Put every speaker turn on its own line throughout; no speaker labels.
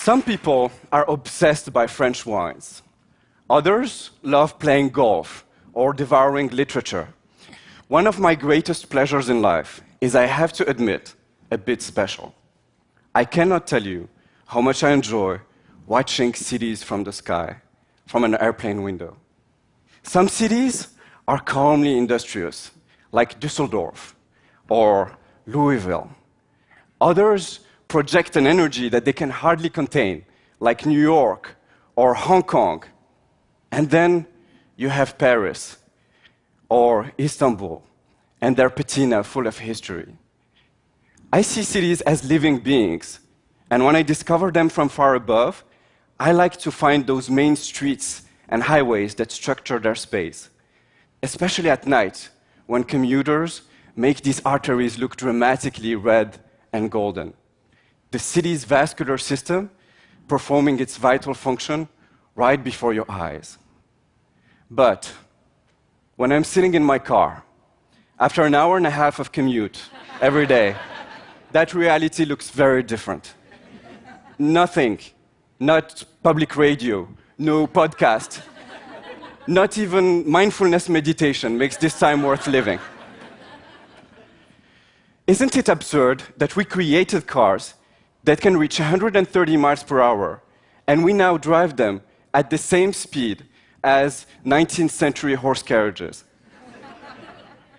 Some people are obsessed by French wines. Others love playing golf or devouring literature. One of my greatest pleasures in life is, I have to admit, a bit special. I cannot tell you how much I enjoy watching cities from the sky, from an airplane window. Some cities are calmly industrious, like Düsseldorf or Louisville. Others project an energy that they can hardly contain, like New York or Hong Kong. And then you have Paris or Istanbul and their patina full of history. I see cities as living beings, and when I discover them from far above, I like to find those main streets and highways that structure their space, especially at night, when commuters make these arteries look dramatically red and golden. The city's vascular system performing its vital function right before your eyes. But when I'm sitting in my car, after an hour and a half of commute every day, that reality looks very different. Nothing, not public radio, no podcast, not even mindfulness meditation makes this time worth living. Isn't it absurd that we created cars that can reach 130 miles per hour, and we now drive them at the same speed as 19th century horse carriages?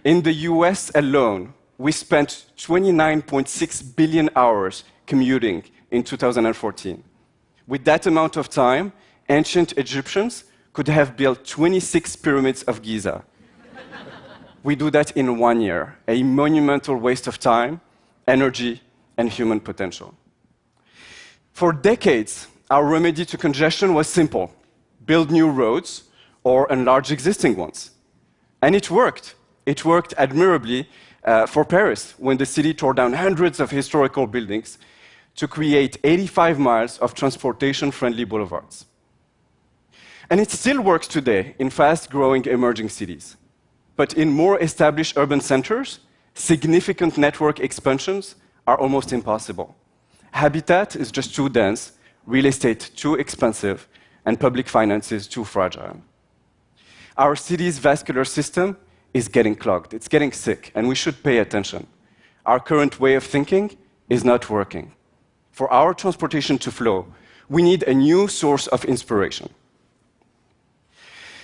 In the US alone, we spent 29.6 billion hours commuting in 2014. With that amount of time, ancient Egyptians could have built 26 pyramids of Giza. We do that in 1 year, a monumental waste of time, energy, and human potential. For decades, our remedy to congestion was simple: build new roads or enlarge existing ones. And it worked. It worked admirably for Paris, when the city tore down hundreds of historical buildings to create 85 miles of transportation-friendly boulevards. And it still works today in fast-growing emerging cities. But in more established urban centers, significant network expansions are almost impossible. Habitat is just too dense, real estate too expensive, and public finances too fragile. Our city's vascular system is getting clogged. It's getting sick, and we should pay attention. Our current way of thinking is not working. For our transportation to flow, we need a new source of inspiration.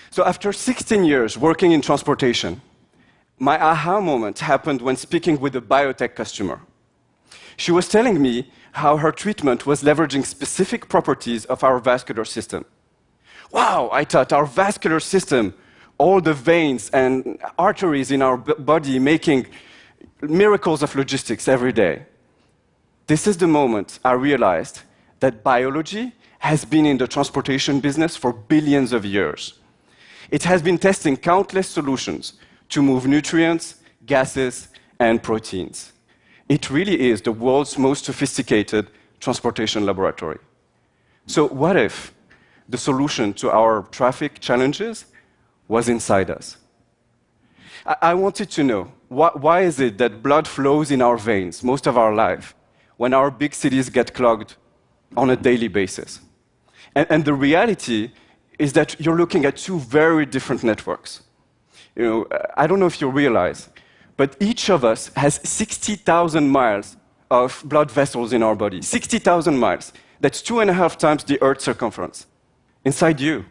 So after 16 years working in transportation, my aha moment happened when speaking with a biotech customer. She was telling me how her treatment was leveraging specific properties of our vascular system. Wow, I thought, our vascular system, all the veins and arteries in our body making miracles of logistics every day. This is the moment I realized that biology has been in the transportation business for billions of years. It has been testing countless solutions to move nutrients, gases, and proteins. It really is the world's most sophisticated transportation laboratory. So what if the solution to our traffic challenges was inside us? I wanted to know, why is it that blood flows in our veins most of our life when our big cities get clogged on a daily basis? And the reality is that you're looking at two very different networks. I don't know if you realize, but each of us has 60,000 miles of blood vessels in our body. 60,000 miles. That's 2.5 times the Earth's circumference inside you.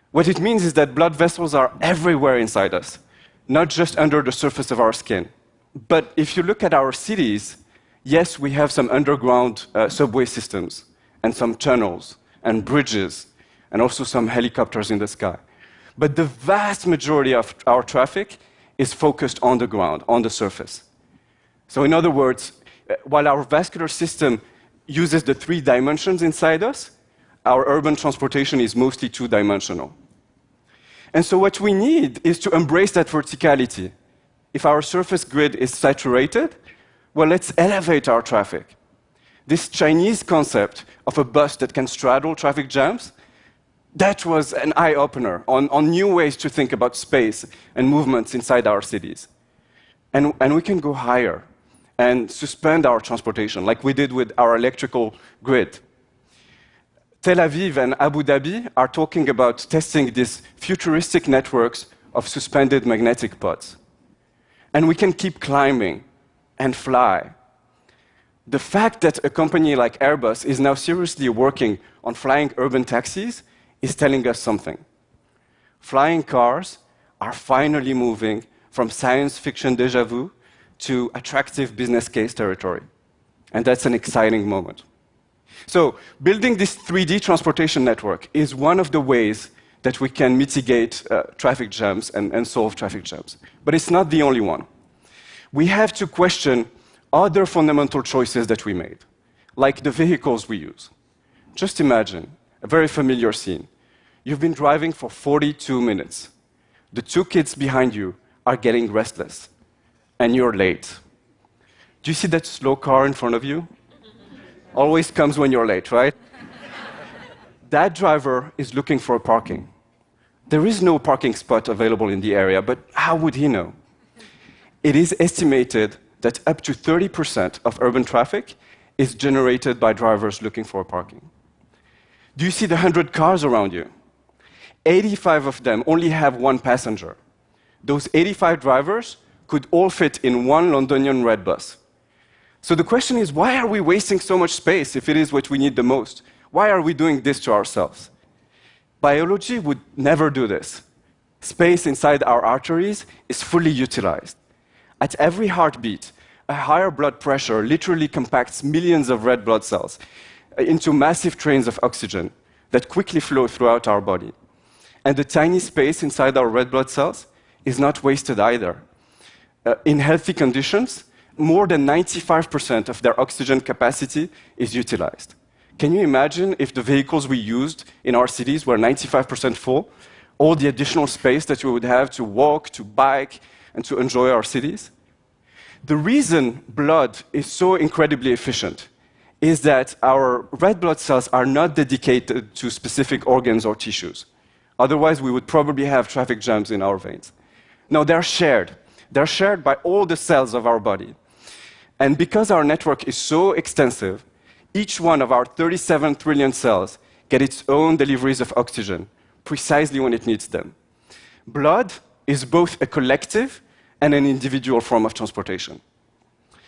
What it means is that blood vessels are everywhere inside us, not just under the surface of our skin. But if you look at our cities, yes, we have some underground subway systems and some tunnels and bridges and also some helicopters in the sky. But the vast majority of our traffic is focused on the ground, on the surface. So in other words, while our vascular system uses the 3 dimensions inside us, our urban transportation is mostly 2-dimensional. And so what we need is to embrace that verticality. If our surface grid is saturated, well, let's elevate our traffic. This Chinese concept of a bus that can straddle traffic jams, that was an eye-opener on new ways to think about space and movements inside our cities. And we can go higher and suspend our transportation, like we did with our electrical grid. Tel Aviv and Abu Dhabi are talking about testing these futuristic networks of suspended magnetic pods. And we can keep climbing and fly. The fact that a company like Airbus is now seriously working on flying urban taxis is telling us something. Flying cars are finally moving from science fiction déjà vu to attractive business case territory. And that's an exciting moment. So, building this 3D transportation network is one of the ways that we can mitigate traffic jams and solve traffic jams. But it's not the only one. We have to question other fundamental choices that we made, like the vehicles we use. Just imagine a very familiar scene. You've been driving for 42 minutes. The 2 kids behind you are getting restless, and you're late. Do you see that slow car in front of you? Always comes when you're late, right? That driver is looking for parking. There is no parking spot available in the area, but how would he know? It is estimated that up to 30% of urban traffic is generated by drivers looking for parking. Do you see the 100 cars around you? 85 of them only have 1 passenger. Those 85 drivers could all fit in 1 Londonian red bus. So the question is, why are we wasting so much space if it is what we need the most? Why are we doing this to ourselves? Biology would never do this. Space inside our arteries is fully utilized. At every heartbeat, a higher blood pressure literally compacts millions of red blood cells into massive trains of oxygen that quickly flow throughout our body. And the tiny space inside our red blood cells is not wasted either. In healthy conditions, more than 95% of their oxygen capacity is utilized. Can you imagine if the vehicles we used in our cities were 95% full, all the additional space that we would have to walk, to bike, and to enjoy our cities? The reason blood is so incredibly efficient is that our red blood cells are not dedicated to specific organs or tissues. Otherwise, we would probably have traffic jams in our veins. No, they're shared. They're shared by all the cells of our body. And because our network is so extensive, each one of our 37 trillion cells get its own deliveries of oxygen, precisely when it needs them. Blood is both a collective and an individual form of transportation.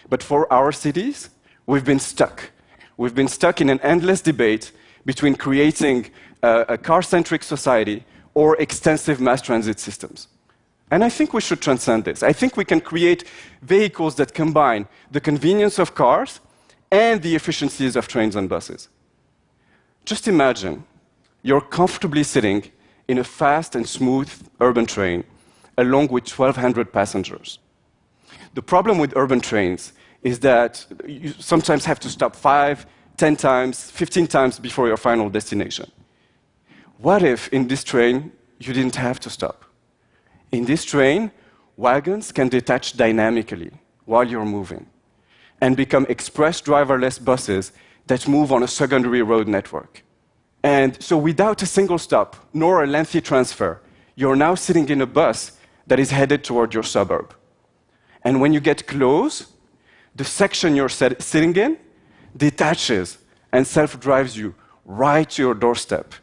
But for our cities, we've been stuck. We've been stuck in an endless debate between creating a car-centric society or extensive mass transit systems. And I think we should transcend this. I think we can create vehicles that combine the convenience of cars and the efficiencies of trains and buses. Just imagine you're comfortably sitting in a fast and smooth urban train along with 1,200 passengers. The problem with urban trains is that you sometimes have to stop 5, 10 times, 15 times before your final destination. What if in this train you didn't have to stop? In this train, wagons can detach dynamically while you're moving and become express driverless buses that move on a secondary road network. And so without a single stop, nor a lengthy transfer, you're now sitting in a bus that is headed toward your suburb. And when you get close, the section you're sitting in detaches and self-drives you right to your doorstep.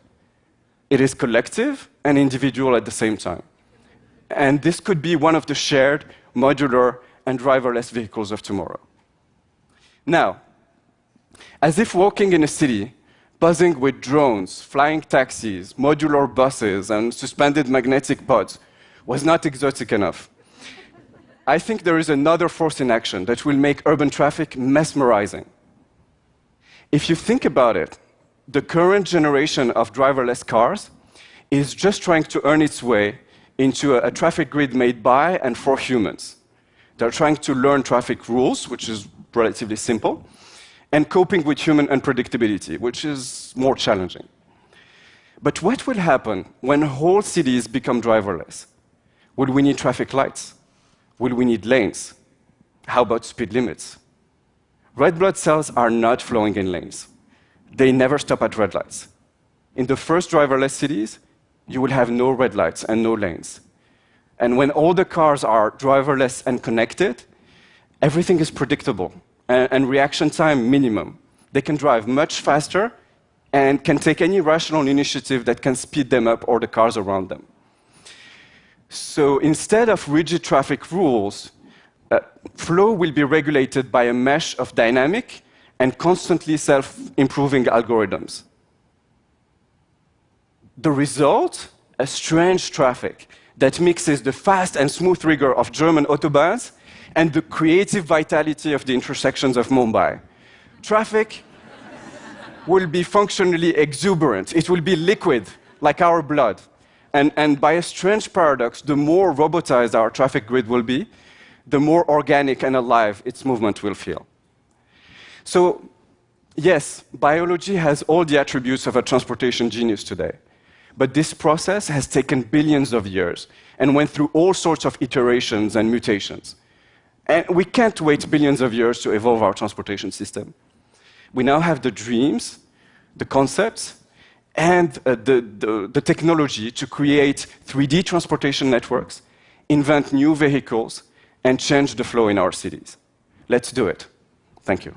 It is collective and individual at the same time. And this could be one of the shared, modular, and driverless vehicles of tomorrow. Now, as if walking in a city, buzzing with drones, flying taxis, modular buses, and suspended magnetic pods was not exotic enough, I think there is another force in action that will make urban traffic mesmerizing. If you think about it, the current generation of driverless cars is just trying to earn its way into a traffic grid made by and for humans. They're trying to learn traffic rules, which is relatively simple, and coping with human unpredictability, which is more challenging. But what will happen when whole cities become driverless? Will we need traffic lights? Will we need lanes? How about speed limits? Red blood cells are not flowing in lanes. They never stop at red lights. In the first driverless cities, you will have no red lights and no lanes. And when all the cars are driverless and connected, everything is predictable and reaction time minimum. They can drive much faster, and can take any rational initiative that can speed them up or the cars around them. So instead of rigid traffic rules, flow will be regulated by a mesh of dynamic and constantly self-improving algorithms. The result? A strange traffic that mixes the fast and smooth rigor of German autobahns and the creative vitality of the intersections of Mumbai. Traffic will be functionally exuberant. It will be liquid, like our blood. And by a strange paradox, the more robotized our traffic grid will be, the more organic and alive its movement will feel. So, yes, biology has all the attributes of a transportation genius today. But this process has taken billions of years and went through all sorts of iterations and mutations. And we can't wait billions of years to evolve our transportation system. We now have the dreams, the concepts, and the technology to create 3D transportation networks, invent new vehicles, and change the flow in our cities. Let's do it. Thank you.